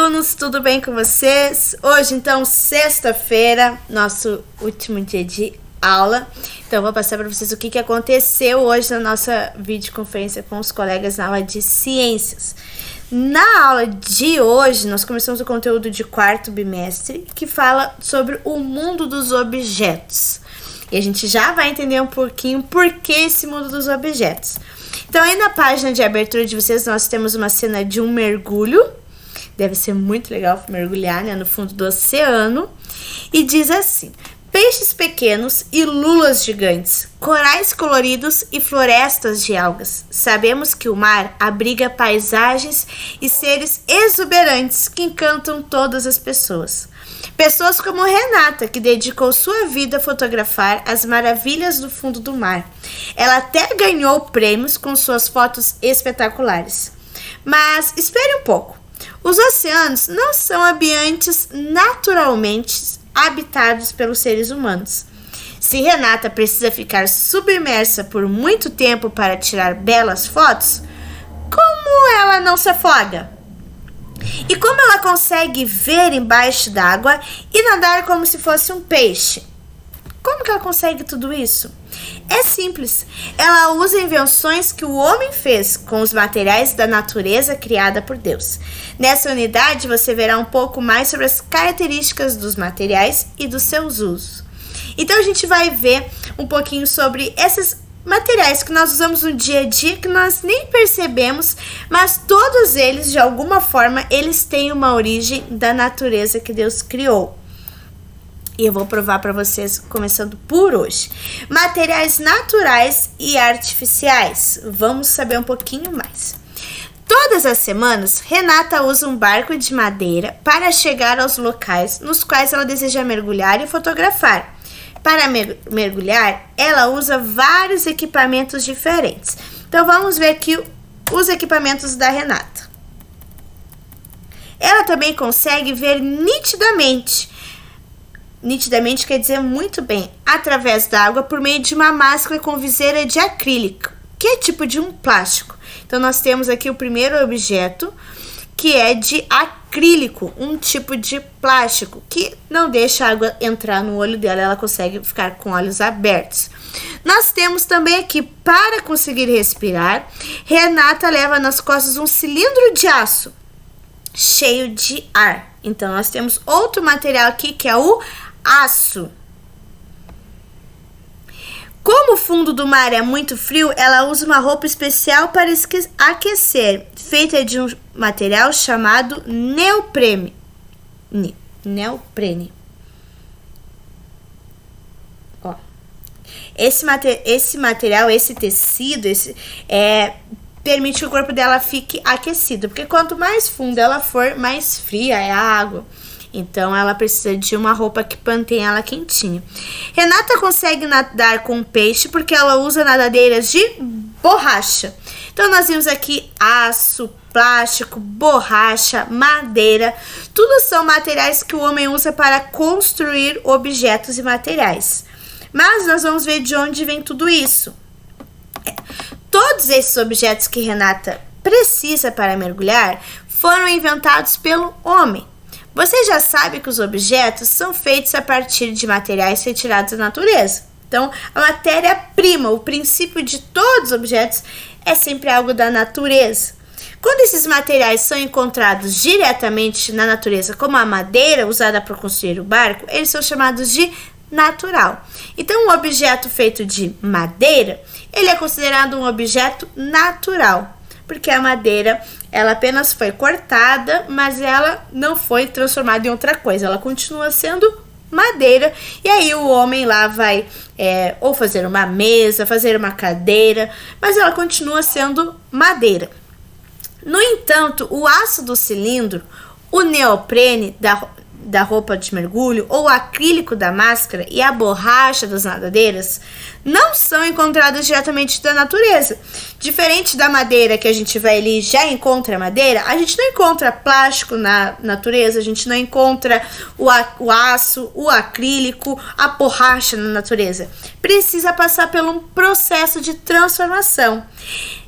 alunos, tudo bem com vocês? Hoje, então, sexta-feira, nosso último dia de aula. Então, vou passar para vocês o que aconteceu hoje na nossa videoconferência com os colegas na aula de ciências. Na aula de hoje, nós começamos o conteúdo de quarto bimestre, que fala sobre o mundo dos objetos. E a gente já vai entender um pouquinho por que esse mundo dos objetos. Então, aí na página de abertura de vocês, nós temos uma cena de um mergulho. Deve ser muito legal mergulhar, né, no fundo do oceano. E diz assim: peixes pequenos e lulas gigantes, corais coloridos e florestas de algas. Sabemos que o mar abriga paisagens e seres exuberantes que encantam todas as pessoas. Pessoas como Renata, que dedicou sua vida a fotografar as maravilhas do fundo do mar. Ela até ganhou prêmios com suas fotos espetaculares. Mas espere um pouco. Os oceanos não são ambientes naturalmente habitados pelos seres humanos. Se Renata precisa ficar submersa por muito tempo para tirar belas fotos, como ela não se afoga? E como ela consegue ver embaixo d'água e nadar como se fosse um peixe? Como que ela consegue tudo isso? É simples. Ela usa invenções que o homem fez com os materiais da natureza criada por Deus. Nessa unidade você verá um pouco mais sobre as características dos materiais e dos seus usos. Então a gente vai ver um pouquinho sobre esses materiais que nós usamos no dia a dia, que nós nem percebemos, mas todos eles, de alguma forma, eles têm uma origem da natureza que Deus criou. E eu vou provar para vocês, começando por hoje. Materiais naturais e artificiais. Vamos saber um pouquinho mais. Todas as semanas, Renata usa um barco de madeira para chegar aos locais nos quais ela deseja mergulhar e fotografar. Para mergulhar, ela usa vários equipamentos diferentes. Então, vamos ver aqui os equipamentos da Renata. Ela também consegue ver nitidamente. Nitidamente quer dizer muito bem, através da água por meio de uma máscara com viseira de acrílico, que é tipo de um plástico. Então, nós temos aqui o primeiro objeto, que é de acrílico, um tipo de plástico, que não deixa a água entrar no olho dela, ela consegue ficar com olhos abertos. Nós temos também aqui, para conseguir respirar, Renata leva nas costas um cilindro de aço, cheio de ar. Então, nós temos outro material aqui, que é o aço. Como o fundo do mar é muito frio, ela usa uma roupa especial para aquecer, feita de um material chamado neoprene. Ó. Esse material, esse tecido, permite que o corpo dela fique aquecido, porque quanto mais fundo ela for, mais fria é a água. Então, ela precisa de uma roupa que mantenha ela quentinha. Renata consegue nadar com peixe porque ela usa nadadeiras de borracha. Então, nós vimos aqui aço, plástico, borracha, madeira. Tudo são materiais que o homem usa para construir objetos e materiais. Mas nós vamos ver de onde vem tudo isso. Todos esses objetos que Renata precisa para mergulhar foram inventados pelo homem. Você já sabe que os objetos são feitos a partir de materiais retirados da natureza. Então, a matéria-prima, o princípio de todos os objetos, é sempre algo da natureza. Quando esses materiais são encontrados diretamente na natureza, como a madeira usada para construir o barco, eles são chamados de natural. Então, um objeto feito de madeira, ele é considerado um objeto natural, porque a madeira, ela apenas foi cortada, mas ela não foi transformada em outra coisa, ela continua sendo madeira, e aí o homem lá vai ou fazer uma mesa, fazer uma cadeira, mas ela continua sendo madeira. No entanto, o aço do cilindro, o neoprene da roupa de mergulho, ou o acrílico da máscara e a borracha das nadadeiras não são encontrados diretamente da natureza. Diferente da madeira, que a gente vai ali e já encontra madeira, a gente não encontra plástico na natureza, a gente não encontra o aço, o acrílico, a borracha na natureza. Precisa passar por um processo de transformação.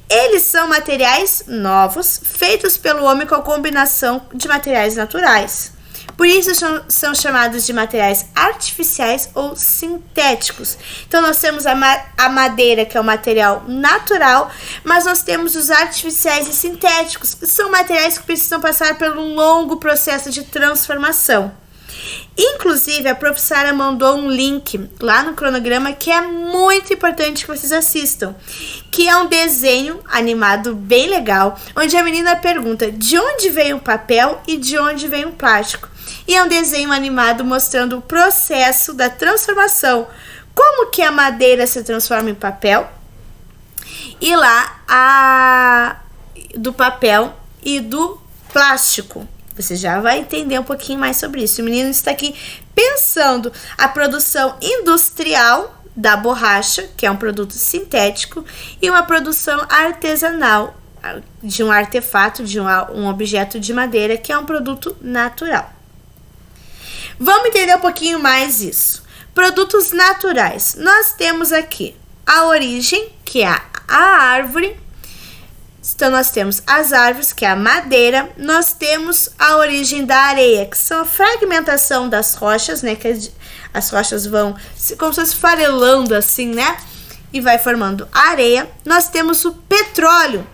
Eles são materiais novos, feitos pelo homem com a combinação de materiais naturais. Por isso são chamados de materiais artificiais ou sintéticos. Então nós temos a madeira, que é o material natural, mas nós temos os artificiais e sintéticos, que são materiais que precisam passar por um longo processo de transformação. Inclusive, a professora mandou um link lá no cronograma que é muito importante que vocês assistam, que é um desenho animado bem legal, onde a menina pergunta de onde veio o papel e de onde veio o plástico. E é um desenho animado mostrando o processo da transformação, como que a madeira se transforma em papel, e lá do papel e do plástico. Você já vai entender um pouquinho mais sobre isso. O menino está aqui pensando a produção industrial da borracha, que é um produto sintético, e uma produção artesanal de um artefato, de um objeto de madeira, que é um produto natural. Vamos entender um pouquinho mais isso. Produtos naturais. Nós temos aqui a origem, que é a árvore. Então, nós temos as árvores, que é a madeira. Nós temos a origem da areia, que são a fragmentação das rochas, né? Que as rochas vão como se fosse farelando assim, né? E vai formando areia. Nós temos o petróleo,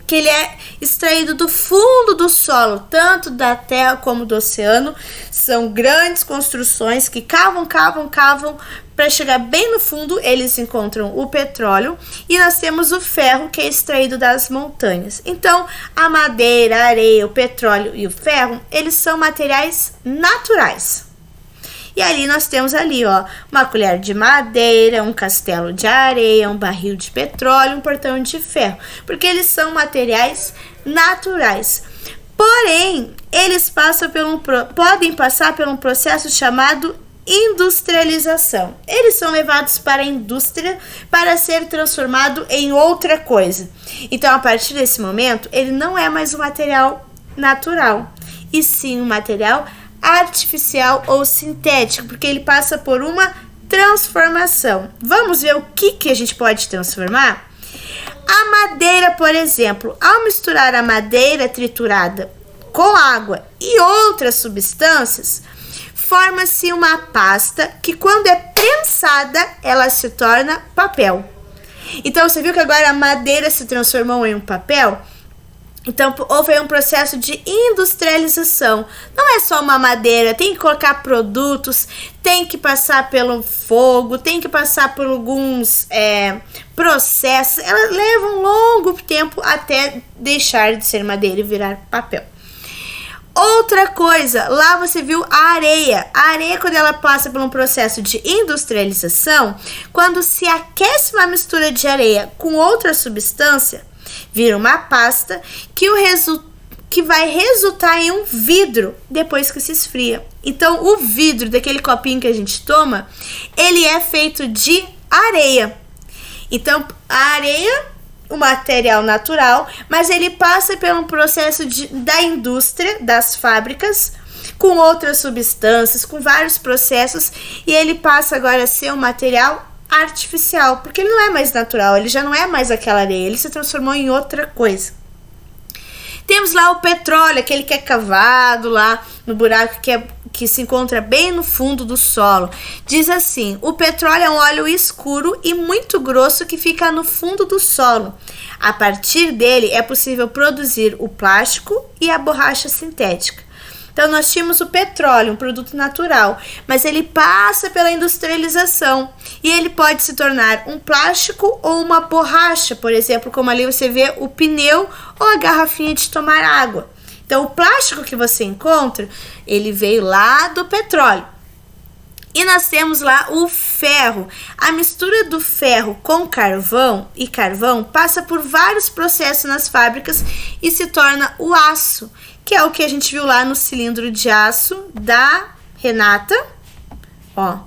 que ele é extraído do fundo do solo, tanto da terra como do oceano. São grandes construções que cavam para chegar bem no fundo. Eles encontram o petróleo. E nós temos o ferro, que é extraído das montanhas. Então, a madeira, a areia, o petróleo e o ferro, eles são materiais naturais. E ali nós temos ali, ó, uma colher de madeira, um castelo de areia, um barril de petróleo, um portão de ferro, porque eles são materiais naturais. Porém, eles podem passar por um processo chamado industrialização. Eles são levados para a indústria para ser transformado em outra coisa. Então, a partir desse momento, ele não é mais um material natural, e sim um material artificial ou sintético, porque ele passa por uma transformação. Vamos ver o que a gente pode transformar? A madeira, por exemplo, ao misturar a madeira triturada com água e outras substâncias, forma-se uma pasta que, quando é prensada, ela se torna papel. Então, você viu que agora a madeira se transformou em um papel? Então, houve um processo de industrialização. Não é só uma madeira, tem que colocar produtos, tem que passar pelo fogo, tem que passar por alguns processos. Ela leva um longo tempo até deixar de ser madeira e virar papel. Outra coisa, lá você viu a areia. A areia, quando ela passa por um processo de industrialização, quando se aquece uma mistura de areia com outra substância, vira uma pasta que vai resultar em um vidro depois que se esfria. Então, o vidro daquele copinho que a gente toma, ele é feito de areia. Então, a areia, o material natural, mas ele passa por um processo da indústria, das fábricas, com outras substâncias, com vários processos, e ele passa agora a ser um material artificial, porque ele não é mais natural, ele já não é mais aquela areia, ele se transformou em outra coisa. Temos lá o petróleo, aquele que é cavado lá no buraco que se encontra bem no fundo do solo. Diz assim: o petróleo é um óleo escuro e muito grosso que fica no fundo do solo. A partir dele é possível produzir o plástico e a borracha sintética. Então, nós tínhamos o petróleo, um produto natural, mas ele passa pela industrialização e ele pode se tornar um plástico ou uma borracha, por exemplo, como ali você vê o pneu ou a garrafinha de tomar água. Então, o plástico que você encontra, ele veio lá do petróleo. E nós temos lá o ferro. A mistura do ferro com carvão passa por vários processos nas fábricas e se torna o aço, que é o que a gente viu lá no cilindro de aço da Renata, ó,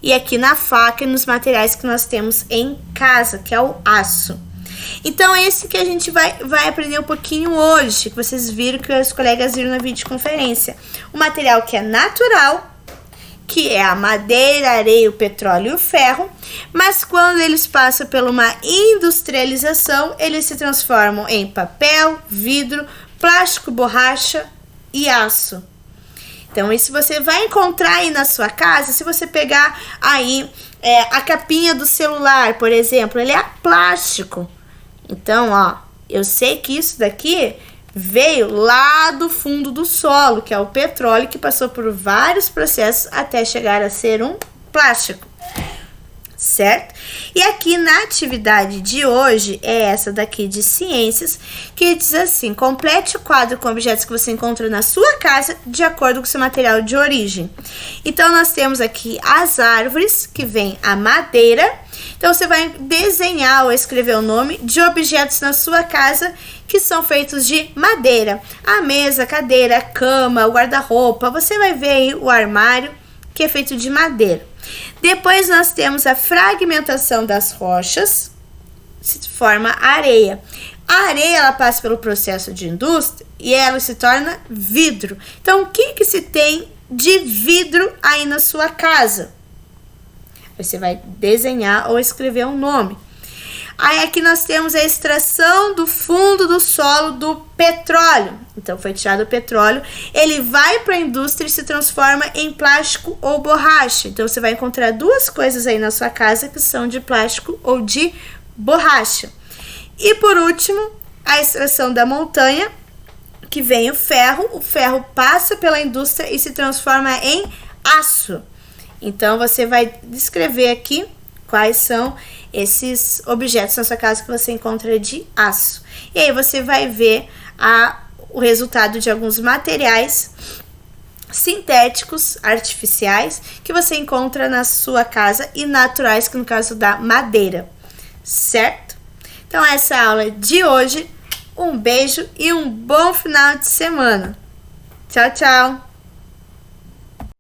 e aqui na faca e nos materiais que nós temos em casa, que é o aço. Então, esse que a gente vai aprender um pouquinho hoje, que vocês viram, que os colegas viram na videoconferência. O material que é natural, que é a madeira, a areia, o petróleo e o ferro, mas quando eles passam por uma industrialização, eles se transformam em papel, vidro, plástico, borracha e aço. Então, isso você vai encontrar aí na sua casa. Se você pegar aí a capinha do celular, por exemplo, ele é plástico. Então, ó, eu sei que isso daqui veio lá do fundo do solo, que é o petróleo, que passou por vários processos até chegar a ser um plástico, certo? E aqui na atividade de hoje é essa daqui de ciências, que diz assim: complete o quadro com objetos que você encontra na sua casa de acordo com seu material de origem. Então nós temos aqui as árvores, que vem a madeira. Então você vai desenhar ou escrever o nome de objetos na sua casa que são feitos de madeira. A mesa, a cadeira, a cama, o guarda-roupa. Você vai ver aí o armário, que é feito de madeira. Depois nós temos a fragmentação das rochas, se forma areia. A areia, ela passa pelo processo de indústria e ela se torna vidro. Então, o que se tem de vidro aí na sua casa? Você vai desenhar ou escrever um nome. Aí aqui nós temos a extração do fundo do solo do petróleo. Então foi tirado o petróleo, ele vai para a indústria e se transforma em plástico ou borracha. Então você vai encontrar duas coisas aí na sua casa que são de plástico ou de borracha. E por último, a extração da montanha, que vem o ferro passa pela indústria e se transforma em aço. Então você vai descrever aqui quais são esses objetos na sua casa que você encontra de aço. E aí você vai ver o resultado de alguns materiais sintéticos, artificiais, que você encontra na sua casa e naturais, que no caso da madeira, certo? Então essa é a aula de hoje. Um beijo e um bom final de semana. Tchau, tchau!